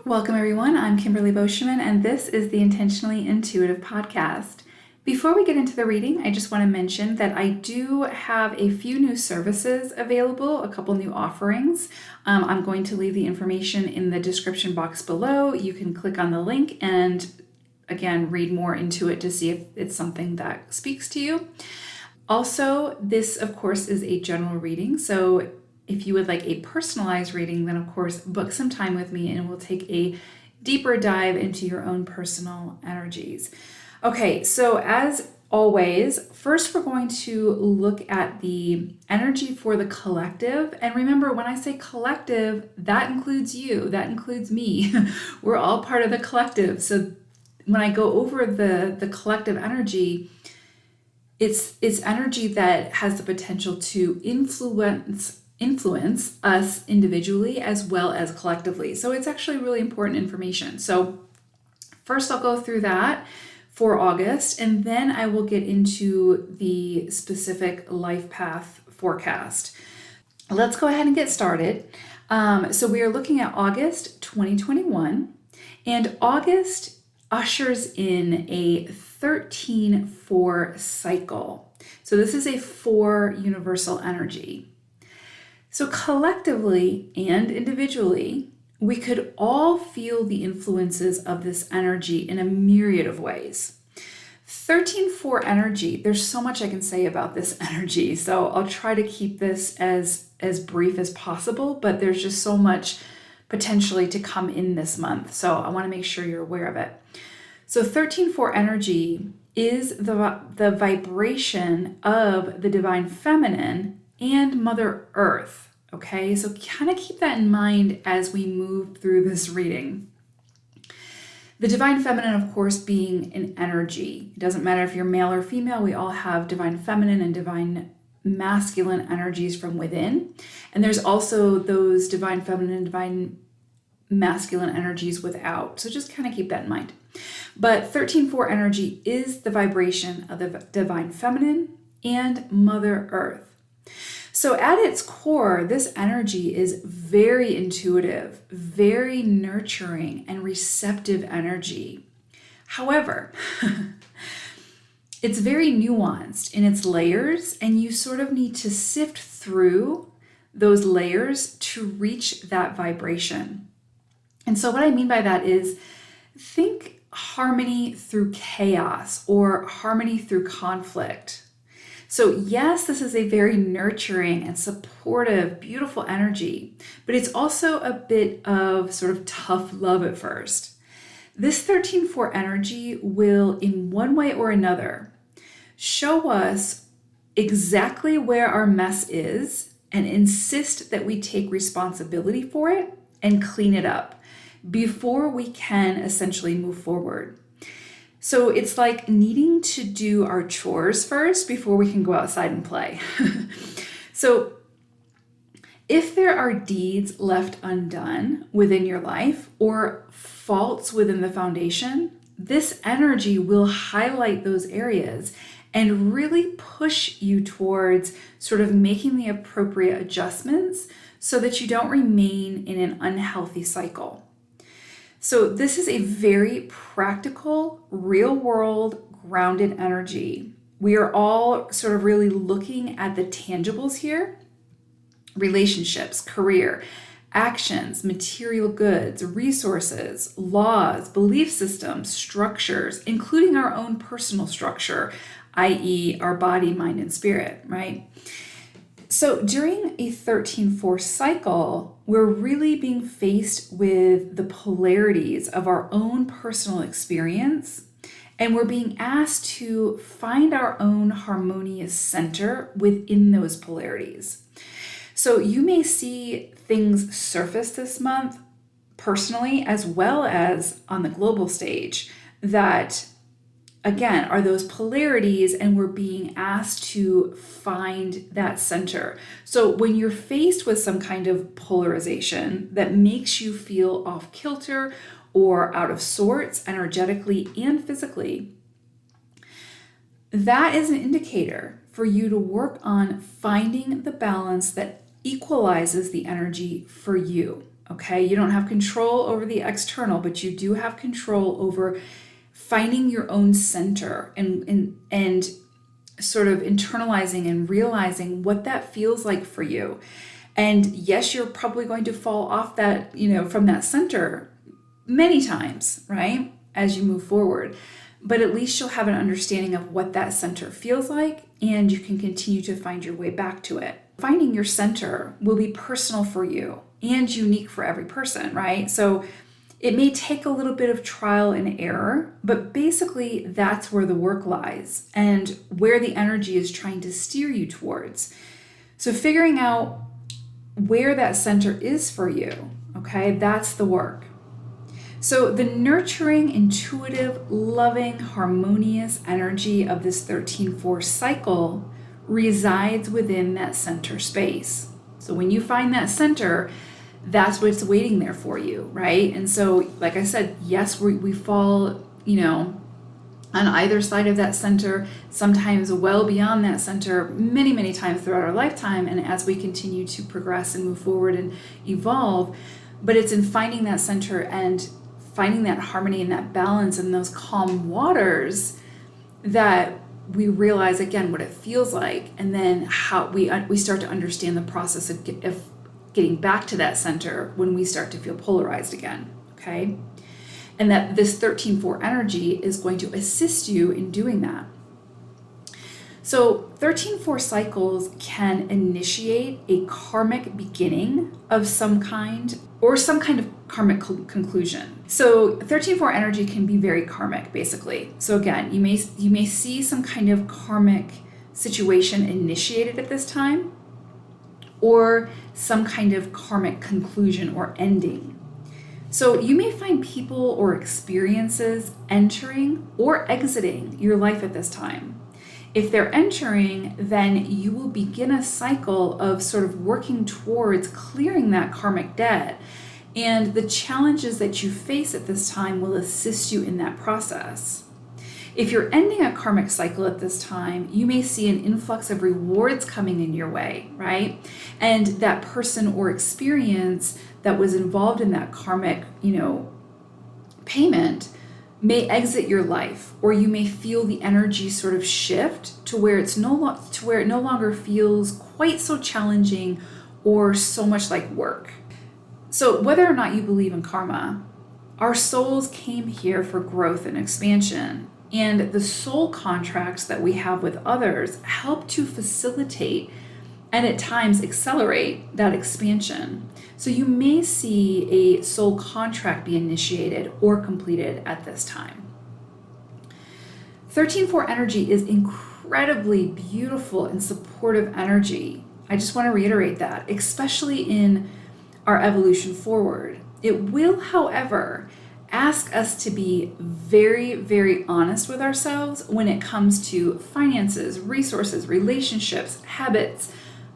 Welcome, everyone. I'm Kimberly Boschman, and this is the Intentionally Intuitive podcast. Before we get into the reading, I just want to mention that I do have a few new services available, a couple new offerings. I'm going to leave the information in the description box below. You can click on the link and, again, read more into it to see if it's something that speaks to you. Also, this, of course, is a general reading, so if you would like a personalized reading, then of course book some time with me and we'll take a deeper dive into your own personal energies. Okay, so as always, first we're going to look at the energy for the collective. And remember, when I say collective, that includes you, that includes me. We're all part of the collective. So when I go over the collective energy, it's energy that has the potential to influence us individually as well as collectively. So it's actually really important information. So first I'll go through that for August, and then I will get into the specific life path forecast. Let's go ahead and get started. So we are looking at August 2021, and August ushers in a 13-4 cycle. So this is a 4 universal energy. So collectively and individually, we could all feel the influences of this energy in a myriad of ways. 13-4 energy, there's so much I can say about this energy, so I'll try to keep this as brief as possible, but there's just so much potentially to come in this month, so I want to make sure you're aware of it. So 13-4 energy is the vibration of the divine feminine and Mother Earth. Okay, so kind of keep that in mind as we move through this reading. The divine feminine, of course, being an energy. It doesn't matter if you're male or female, we all have divine feminine and divine masculine energies from within. And there's also those divine feminine and divine masculine energies without. So just kind of keep that in mind. But 13-4 energy is the vibration of the divine feminine and Mother Earth. So at its core, this energy is very intuitive, very nurturing, and receptive energy. However, it's very nuanced in its layers, and you sort of need to sift through those layers to reach that vibration. And so what I mean by that is, think harmony through chaos or harmony through conflict. So yes, this is a very nurturing and supportive, beautiful energy, but it's also a bit of sort of tough love at first. This 13-4 energy will, in one way or another, show us exactly where our mess is and insist that we take responsibility for it and clean it up before we can essentially move forward. So it's like needing to do our chores first before we can go outside and play. So if there are deeds left undone within your life or faults within the foundation, this energy will highlight those areas and really push you towards sort of making the appropriate adjustments so that you don't remain in an unhealthy cycle. So this is a very practical, real-world, grounded energy. We are all sort of really looking at the tangibles here: relationships, career, actions, material goods, resources, laws, belief systems, structures, including our own personal structure, i.e. our body, mind, and spirit, right? So during a 13-4 cycle, we're really being faced with the polarities of our own personal experience, and we're being asked to find our own harmonious center within those polarities. So you may see things surface this month personally as well as on the global stage that, again, are those polarities, and we're being asked to find that center. So when you're faced with some kind of polarization that makes you feel off kilter or out of sorts energetically and physically, that is an indicator for you to work on finding the balance that equalizes the energy for you. Okay, you don't have control over the external, but you do have control over finding your own center and sort of internalizing and realizing what that feels like for you. And yes, you're probably going to fall off that, from that center many times, right? As you move forward. But at least you'll have an understanding of what that center feels like, and you can continue to find your way back to it. Finding your center will be personal for you and unique for every person, right? So it may take a little bit of trial and error, but basically that's where the work lies and where the energy is trying to steer you towards. So figuring out where that center is for you, okay, that's the work. So the nurturing, intuitive, loving, harmonious energy of this 13-4 cycle resides within that center space. So when you find that center, that's what's waiting there for you, right? And so, like I said, yes, we fall, on either side of that center, sometimes well beyond that center, many, many times throughout our lifetime, and as we continue to progress and move forward and evolve. But it's in finding that center and finding that harmony and that balance and those calm waters that we realize, again, what it feels like, and then how we start to understand the process of getting back to that center when we start to feel polarized again, okay? And that this 13-4 energy is going to assist you in doing that. So 13-4 cycles can initiate a karmic beginning of some kind or some kind of karmic conclusion. So 13-4 energy can be very karmic, basically. So again, you may see some kind of karmic situation initiated at this time, or some kind of karmic conclusion or ending. So you may find people or experiences entering or exiting your life at this time. If they're entering, then you will begin a cycle of sort of working towards clearing that karmic debt. And the challenges that you face at this time will assist you in that process. If you're ending a karmic cycle at this time, you may see an influx of rewards coming in your way, right? And that person or experience that was involved in that karmic, payment may exit your life, or you may feel the energy sort of shift to where it no longer feels quite so challenging or so much like work. So whether or not you believe in karma, our souls came here for growth and expansion. And the soul contracts that we have with others help to facilitate and at times accelerate that expansion. So you may see a soul contract be initiated or completed at this time. 13-4 energy is incredibly beautiful and supportive energy. I just want to reiterate that, especially in our evolution forward. It will, however, ask us to be very, very honest with ourselves when it comes to finances, resources, relationships, habits,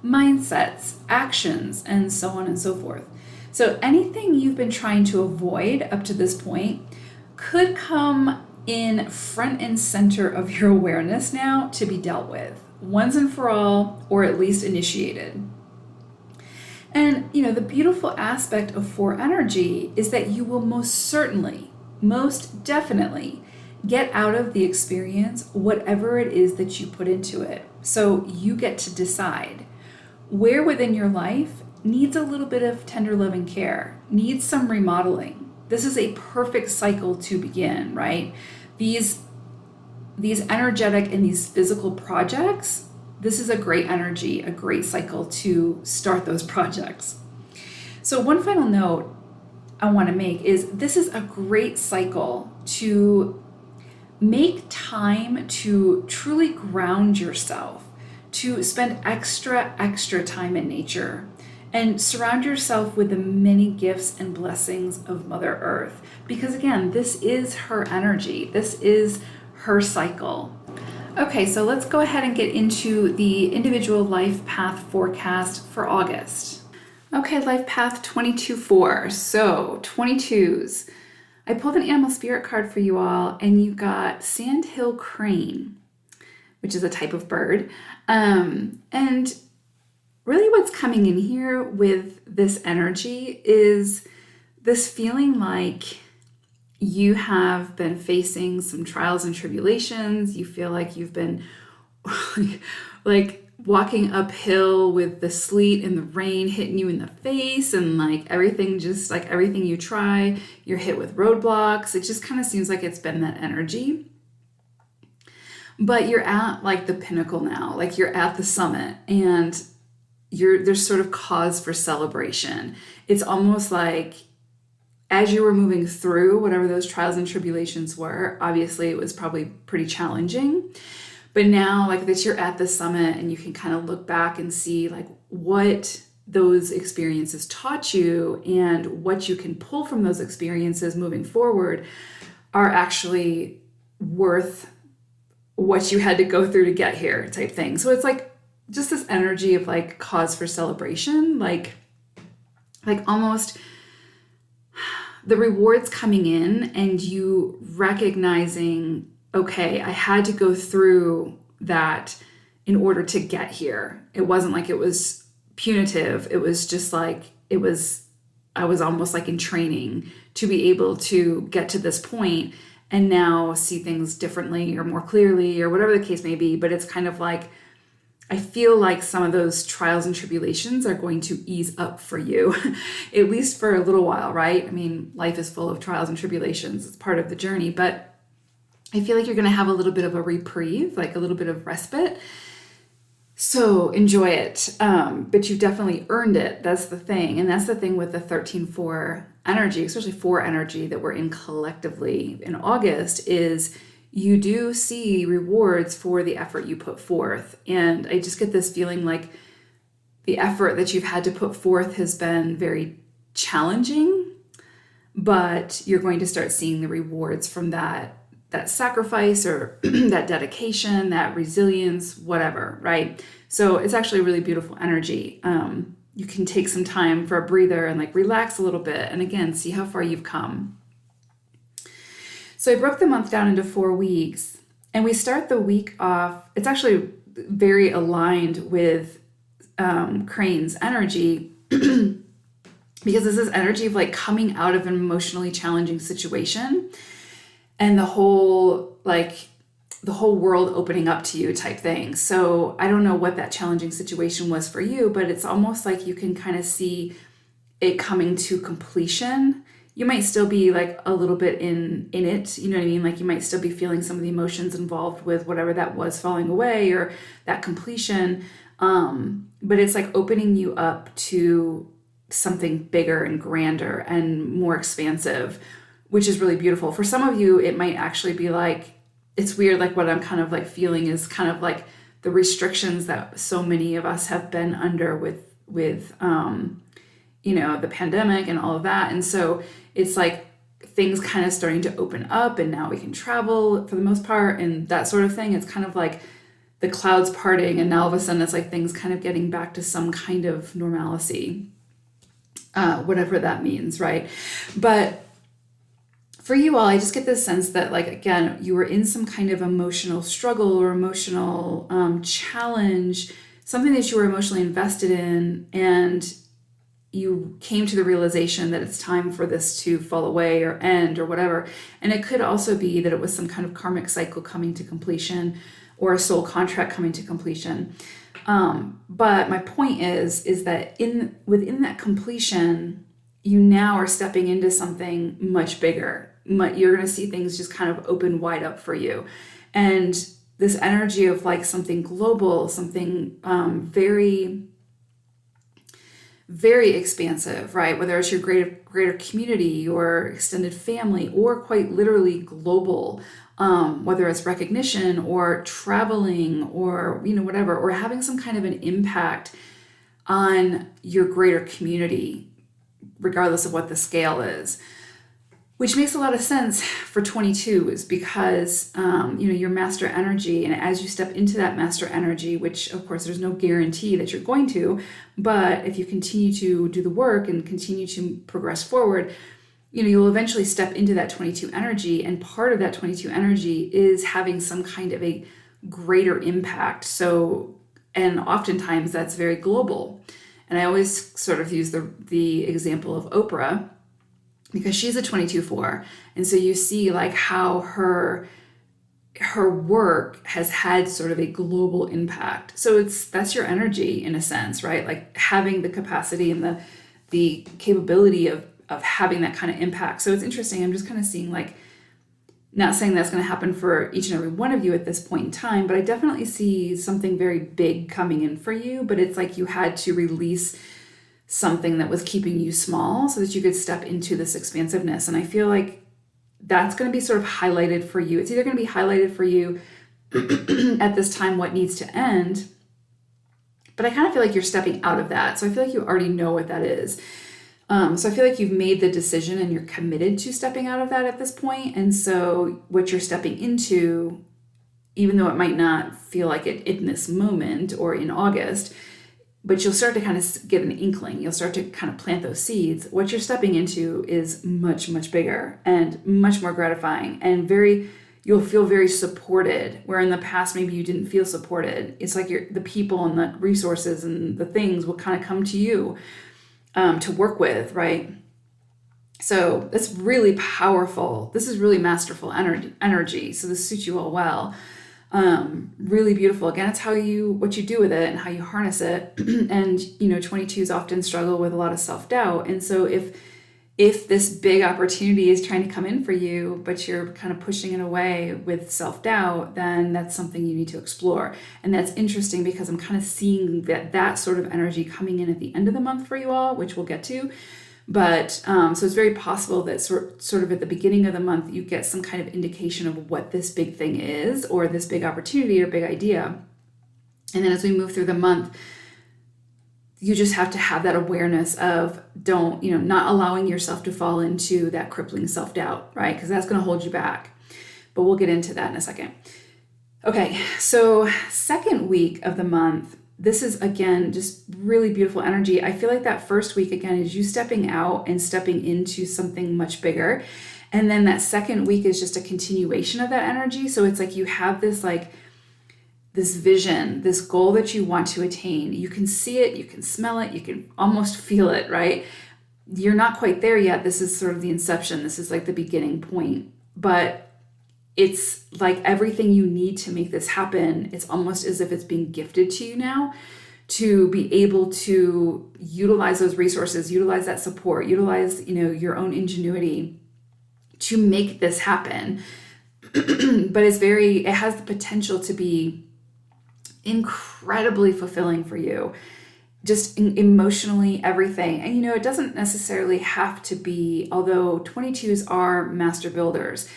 mindsets, actions, and so on and so forth. So anything you've been trying to avoid up to this point could come in front and center of your awareness now to be dealt with, once and for all, or at least initiated. And, the beautiful aspect of 4 energy is that you will most certainly, most definitely get out of the experience whatever it is that you put into it. So you get to decide where within your life needs a little bit of tender loving care, needs some remodeling. This is a perfect cycle to begin, right? These energetic and these physical projects, this is a great energy, a great cycle to start those projects. So one final note I want to make is this is a great cycle to make time to truly ground yourself, to spend extra time in nature, and surround yourself with the many gifts and blessings of Mother Earth. Because again, this is her energy. This is her cycle. Okay, so let's go ahead and get into the individual life path forecast for August. Okay, life path 22-4. So 22s. I pulled an animal spirit card for you all, and you got sandhill crane, which is a type of bird. And really what's coming in here with this energy is this feeling like you have been facing some trials and tribulations. You feel like you've been like walking uphill with the sleet and the rain hitting you in the face, and like everything, just like everything you try, you're hit with roadblocks. It just kind of seems like it's been that energy. But you're at like the pinnacle now, like you're at the summit, and there's sort of cause for celebration. It's almost like as you were moving through whatever those trials and tribulations were, obviously it was probably pretty challenging. But now, like that you're at the summit and you can kind of look back and see like what those experiences taught you, and what you can pull from those experiences moving forward are actually worth what you had to go through to get here type thing. So it's like just this energy of like cause for celebration, like almost the rewards coming in and you recognizing, okay, I had to go through that in order to get here. It wasn't like it was punitive. It was just like, I was almost like in training to be able to get to this point and now see things differently or more clearly or whatever the case may be. But it's kind of like, I feel like some of those trials and tribulations are going to ease up for you, at least for a little while, right? I mean, life is full of trials and tribulations. It's part of the journey, but I feel like you're going to have a little bit of a reprieve, like a little bit of respite. So enjoy it. But you've definitely earned it. That's the thing. And that's the thing with the 13-4 energy, especially 4 energy that we're in collectively in August, is you do see rewards for the effort you put forth. And I just get this feeling like the effort that you've had to put forth has been very challenging, but you're going to start seeing the rewards from that sacrifice or that dedication, that resilience, whatever, right? So it's actually a really beautiful energy. You can take some time for a breather and like relax a little bit. And again, see how far you've come. So I broke the month down into 4 weeks, and we start the week off. It's actually very aligned with Crane's energy because this is energy of like coming out of an emotionally challenging situation and the whole world opening up to you type thing. So I don't know what that challenging situation was for you, but it's almost like you can kind of see it coming to completion. You might still be like a little bit in it, you know what I mean? Like you might still be feeling some of the emotions involved with whatever that was falling away or that completion. But it's like opening you up to something bigger and grander and more expansive, which is really beautiful. For some of you, it might actually be like, it's weird, like what I'm kind of like feeling is kind of like the restrictions that so many of us have been under with the pandemic and all of that. And so it's like things kind of starting to open up, and now we can travel for the most part and that sort of thing. It's kind of like the clouds parting, and now all of a sudden it's like things kind of getting back to some kind of normalcy, whatever that means, right? But for you all, I just get this sense that, like, again, you were in some kind of emotional struggle or emotional challenge, something that you were emotionally invested in, and you came to the realization that it's time for this to fall away or end or whatever. And it could also be that it was some kind of karmic cycle coming to completion or a soul contract coming to completion. But my point is that within that completion, you now are stepping into something much bigger. You're going to see things just kind of open wide up for you. And this energy of like something global, something very, very expansive, right? Whether it's your greater community, your extended family, or quite literally global, whether it's recognition or traveling or, whatever, or having some kind of an impact on your greater community, regardless of what the scale is. Which makes a lot of sense for 22 is because, your master energy, and as you step into that master energy, which of course there's no guarantee that you're going to, but if you continue to do the work and continue to progress forward, you'll eventually step into that 22 energy. And part of that 22 energy is having some kind of a greater impact. So And oftentimes that's very global. And I always sort of use the example of Oprah, because she's a 22-4. And so you see like how her work has had sort of a global impact. So that's your energy in a sense, right? Like having the capacity and the capability of having that kind of impact. So it's interesting. I'm just kind of seeing like, not saying that's going to happen for each and every one of you at this point in time, but I definitely see something very big coming in for you. But it's like you had to release something that was keeping you small so that you could step into this expansiveness. And I feel like that's going to be sort of highlighted for you. It's either going to be highlighted for you at this time, what needs to end, but I kind of feel like you're stepping out of that. So I feel like you already know what that is. So I feel like you've made the decision and you're committed to stepping out of that at this point. And so what you're stepping into, even though it might not feel like it in this moment or in August, but you'll start to kind of get an inkling. You'll start to kind of plant those seeds. What you're stepping into is much, much bigger and much more gratifying and you'll feel very supported, where in the past maybe you didn't feel supported. It's like the people and the resources and the things will kind of come to you to work with, right? So that's really powerful. This is really masterful energy. So this suits you all well. Really beautiful. Again, it's what you do with it and how you harness it. And, 22s often struggle with a lot of self-doubt. And so if this big opportunity is trying to come in for you, but you're kind of pushing it away with self-doubt, then that's something you need to explore. And that's interesting because I'm kind of seeing that sort of energy coming in at the end of the month for you all, which we'll get to. But so it's very possible that sort of at the beginning of the month, you get some kind of indication of what this big thing is, or this big opportunity or big idea. And then as we move through the month, you just have to have that awareness of not allowing yourself to fall into that crippling self-doubt, right? Because that's going to hold you back. But we'll get into that in a second. Okay, so second week of the month, this is, again, just really beautiful energy. I feel like that first week, again, is you stepping out and stepping into something much bigger. And then that second week is just a continuation of that energy. So it's like you have this vision, this goal that you want to attain. You can see it, you can smell it, you can almost feel it, right? You're not quite there yet. This is sort of the inception. This is like the beginning point. But it's like everything you need to make this happen, it's almost as if it's being gifted to you now to be able to utilize those resources, utilize that support, utilize, your own ingenuity to make this happen. But it has the potential to be incredibly fulfilling for you, just emotionally, everything. And, it doesn't necessarily have to be, although 22s are master builders.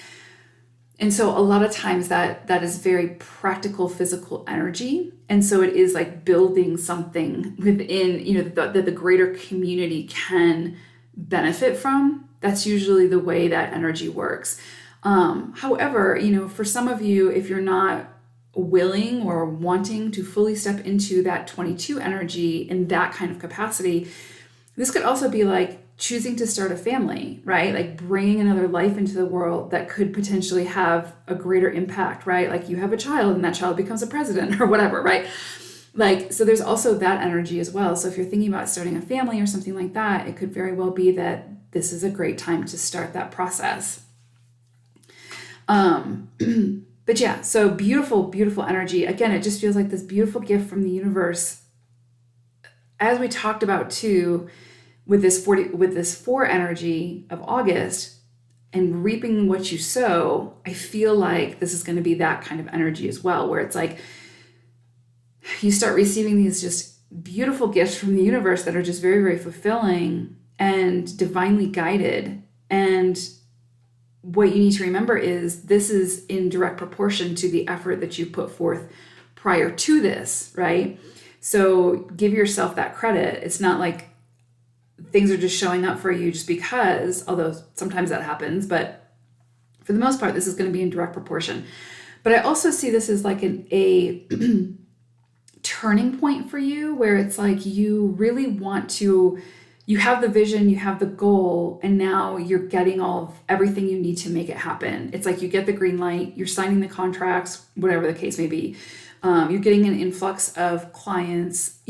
And so a lot of times that is very practical, physical energy. And so it is like building something within, that the greater community can benefit from. That's usually the way that energy works. However, for some of you, if you're not willing or wanting to fully step into that 22 energy in that kind of capacity, this could also be like choosing to start a family, right? Like bringing another life into the world that could potentially have a greater impact, right? Like you have a child and that child becomes a president or whatever, right? Like, so there's also that energy as well. So if you're thinking about starting a family or something like that, it could very well be that this is a great time to start that process. But yeah, so beautiful, beautiful energy. Again, it just feels like this beautiful gift from the universe. As we talked about too, with this 4 energy of August and reaping what you sow, I feel like this is going to be that kind of energy as well, where it's like you start receiving these just beautiful gifts from the universe that are just very, very fulfilling and divinely guided. And what you need to remember is this is in direct proportion to the effort that you put forth prior to this, right? So give yourself that credit. It's not like things are just showing up for you just because, although sometimes that happens, but for the most part, this is going to be in direct proportion. But I also see this as like a turning point for you, where it's like you really want to, you have the vision, you have the goal, and now you're getting everything you need to make it happen. It's like you get the green light, you're signing the contracts, whatever the case may be. You're getting an influx of clients,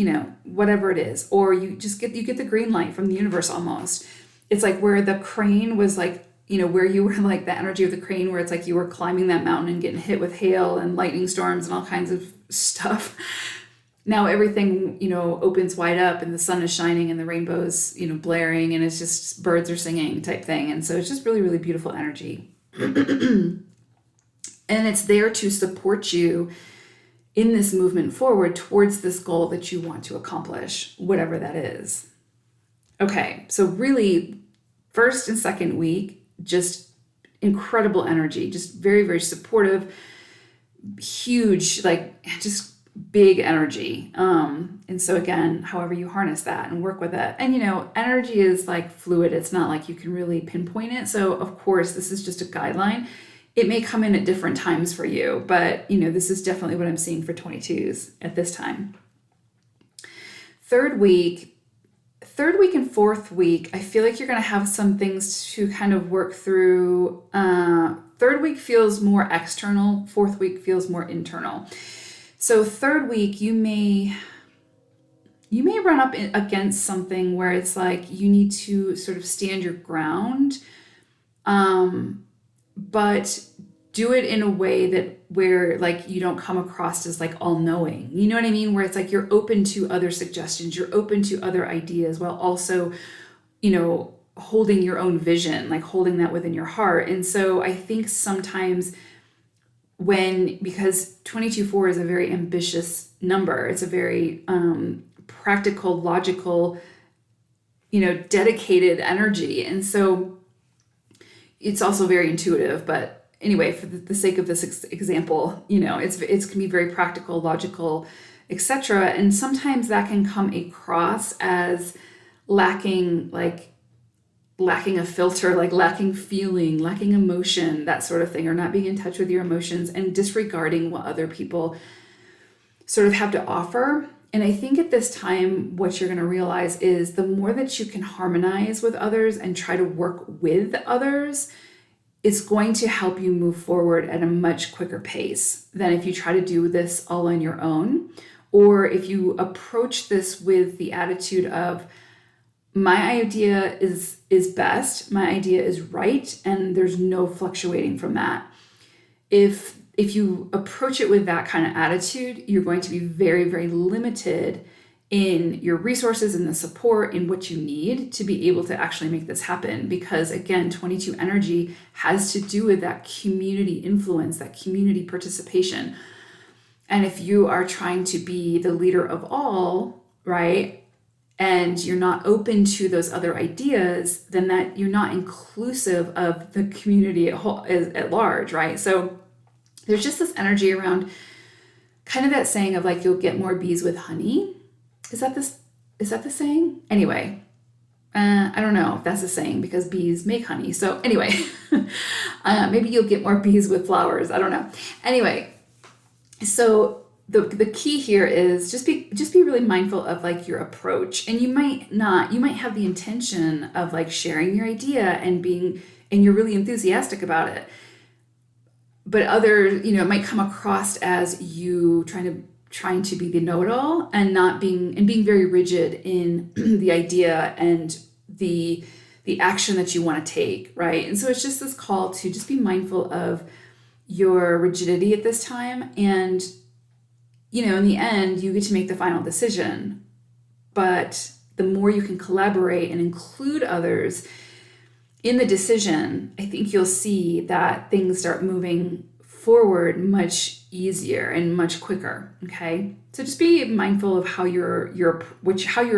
whatever it is, or you get the green light from the universe almost. It's like where the crane was like, where you were like the energy of the crane, where it's like you were climbing that mountain and getting hit with hail and lightning storms and all kinds of stuff. Now everything, opens wide up and the sun is shining and the rainbow's, blaring, and it's just birds are singing type thing. And so it's just really, really beautiful energy. And it's there to support you in this movement forward towards this goal that you want to accomplish, whatever that is. Okay, so really, first and second week, just incredible energy, just very, very supportive, huge, like just big energy. And so again, however you harness that and work with it. And energy is like fluid. It's not like you can really pinpoint it. So of course, this is just a guideline. It may come in at different times for you, but this is definitely what I'm seeing for 22s at this time. Third week and fourth week, I feel like you're going to have some things to kind of work through. Third week feels more external. Fourth week feels more internal. So third week, you may run up against something where it's like you need to sort of stand your ground, but do it in a way where like you don't come across as like all-knowing. You know what I mean? Where it's like you're open to other suggestions, you're open to other ideas, while also, holding your own vision, like holding that within your heart. And so I think sometimes because 22-4 is a very ambitious number, it's a very practical, logical, dedicated energy. And so it's also very intuitive, but anyway, for the sake of this example, it's can be very practical, logical, etc. And sometimes that can come across as lacking a filter, like lacking feeling, lacking emotion, that sort of thing, or not being in touch with your emotions and disregarding what other people sort of have to offer. And I think at this time, what you're going to realize is the more that you can harmonize with others and try to work with others, it's going to help you move forward at a much quicker pace than if you try to do this all on your own, or if you approach this with the attitude of, my idea is best, my idea is right, and there's no fluctuating from that. If you approach it with that kind of attitude, you're going to be very, very limited in your resources and the support in what you need to be able to actually make this happen. Because again, 22 energy has to do with that community influence, that community participation. And if you are trying to be the leader of all, right, and you're not open to those other ideas, then that you're not inclusive of the community at large, right? So there's just this energy around kind of that saying of like, you'll get more bees with honey. Is that the saying? Anyway, I don't know if that's the saying because bees make honey. So anyway, maybe you'll get more bees with flowers. I don't know. Anyway, so the key here is just be really mindful of like your approach. And you might have the intention of like sharing your idea and you're really enthusiastic about it. But it might come across as you trying to be the know-it-all and being very rigid in the idea and the action that you want to take, right? And so it's just this call to just be mindful of your rigidity at this time. And, in the end, you get to make the final decision. But the more you can collaborate and include others in the decision, I think you'll see that things start moving forward much easier and much quicker. Okay, so just be mindful of how you're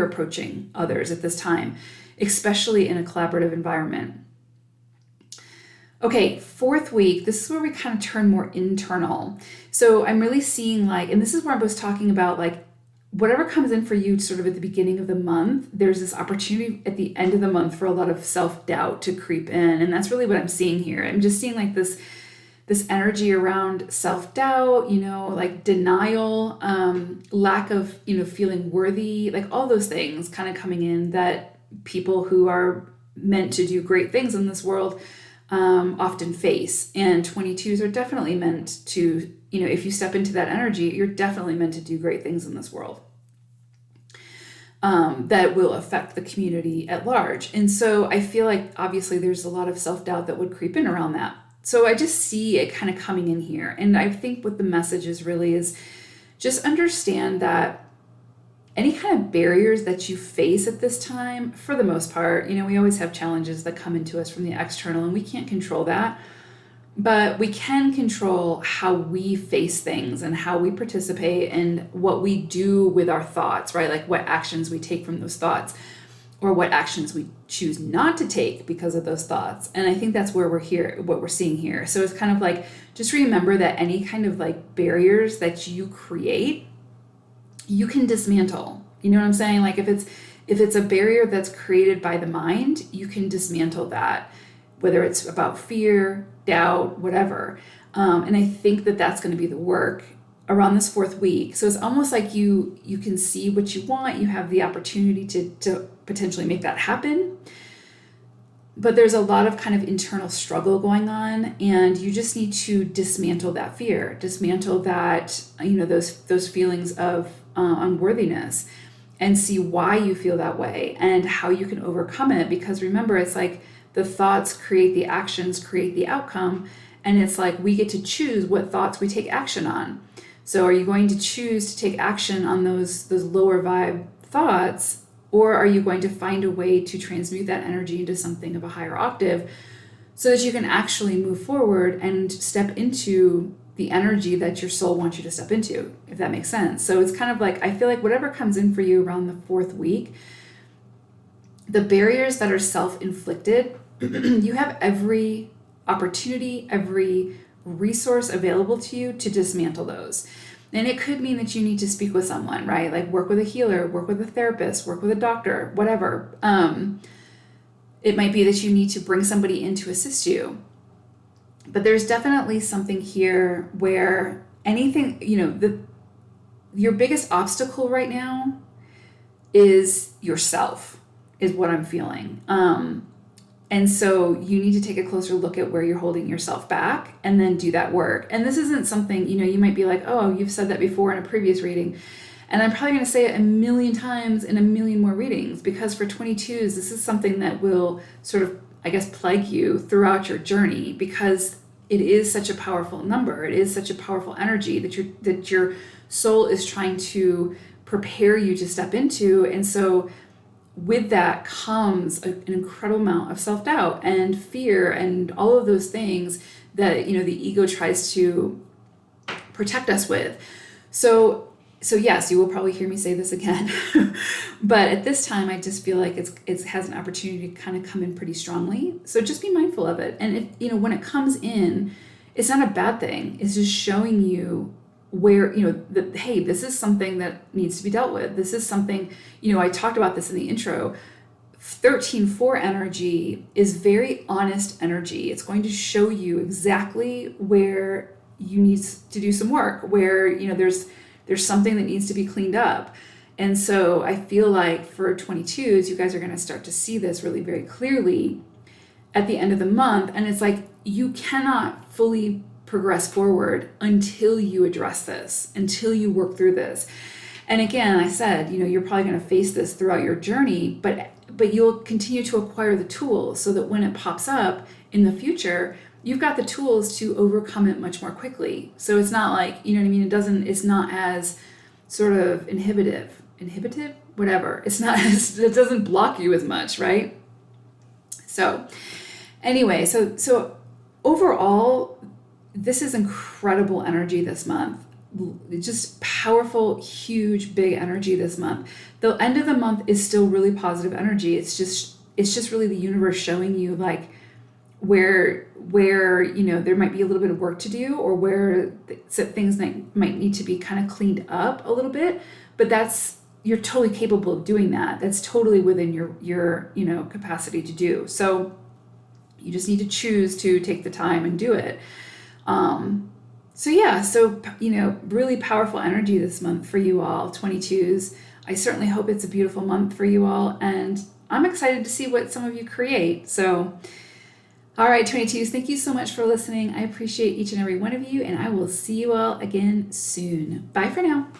approaching others at this time, especially in a collaborative environment. Okay, fourth week, this is where we kind of turn more internal. So I'm really seeing and this is where I was talking about whatever comes in for you sort of at the beginning of the month, there's this opportunity at the end of the month for a lot of self-doubt to creep in. And that's really what I'm seeing here. I'm just seeing this energy around self-doubt, denial, lack of, feeling worthy, all those things kind of coming in that people who are meant to do great things in this world often face. And 22s are definitely meant to, if you step into that energy, you're definitely meant to do great things in this world that will affect the community at large. And so I feel like obviously there's a lot of self-doubt that would creep in around that. So I just see it kind of coming in here. And I think what the message is really is just understand that any kind of barriers that you face at this time, for the most part, we always have challenges that come into us from the external, and we can't control that. But we can control how we face things and how we participate and what we do with our thoughts, right? Like what actions we take from those thoughts or what actions we choose not to take because of those thoughts. And I think that's where we're here, what we're seeing here. So it's kind of like, just remember that any kind of like barriers that you create, you can dismantle. You know what I'm saying? Like if it's a barrier that's created by the mind, you can dismantle that, whether it's about fear, doubt, whatever. And I think that that's going to be the work around this fourth week. So it's almost like you can see what you want. You have the opportunity to potentially make that happen. But there's a lot of kind of internal struggle going on, and you just need to dismantle that fear, dismantle that, those feelings of unworthiness, and see why you feel that way and how you can overcome it. Because remember, it's like the thoughts create the actions, create the outcome. And it's like we get to choose what thoughts we take action on. So are you going to choose to take action on those lower vibe thoughts, or are you going to find a way to transmute that energy into something of a higher octave so that you can actually move forward and step into the energy that your soul wants you to step into, if that makes sense? So it's kind of like, I feel like whatever comes in for you around the fourth week, the barriers that are self-inflicted, you have every opportunity, every resource available to you to dismantle those. And it could mean that you need to speak with someone, right? Like work with a healer, work with a therapist, work with a doctor, whatever. It might be that you need to bring somebody in to assist you. But there's definitely something here where anything, your biggest obstacle right now is yourself, is what I'm feeling. And so you need to take a closer look at where you're holding yourself back and then do that work. And this isn't something, you might be like, oh, you've said that before in a previous reading. And I'm probably going to say it a million times in a million more readings, because for 22s, this is something that will sort of, I guess, plague you throughout your journey, because it is such a powerful number. It is such a powerful energy that your soul is trying to prepare you to step into. And so with that comes an incredible amount of self-doubt and fear and all of those things that, the ego tries to protect us with. So yes, you will probably hear me say this again, but at this time, I just feel like it has an opportunity to kind of come in pretty strongly. So just be mindful of it. And when it comes in, it's not a bad thing. It's just showing you where, hey, this is something that needs to be dealt with. This is something, I talked about this in the intro. 13-4 energy is very honest energy. It's going to show you exactly where you need to do some work, where, there's something that needs to be cleaned up. And so I feel like for 22s, you guys are going to start to see this really very clearly at the end of the month. And it's like, you cannot fully progress forward until you address this, until you work through this. And again, I said, you're probably going to face this throughout your journey, but you'll continue to acquire the tools so that when it pops up in the future, you've got the tools to overcome it much more quickly. So it's not like, it's not as sort of inhibitive, whatever. It's not it doesn't block you as much, right? So anyway, so overall, this is incredible energy this month. Just powerful, huge, big energy this month. The end of the month is still really positive energy. It's just really the universe showing you like where there might be a little bit of work to do, or where things might need to be kind of cleaned up a little bit. But you're totally capable of doing that. That's totally within your capacity to do. So you just need to choose to take the time and do it. Really powerful energy this month for you all, 22s. I certainly hope it's a beautiful month for you all, and I'm excited to see what some of you create. So All right, 22s, thank you so much for listening. I appreciate each and every one of you, and I will see you all again soon. Bye for now.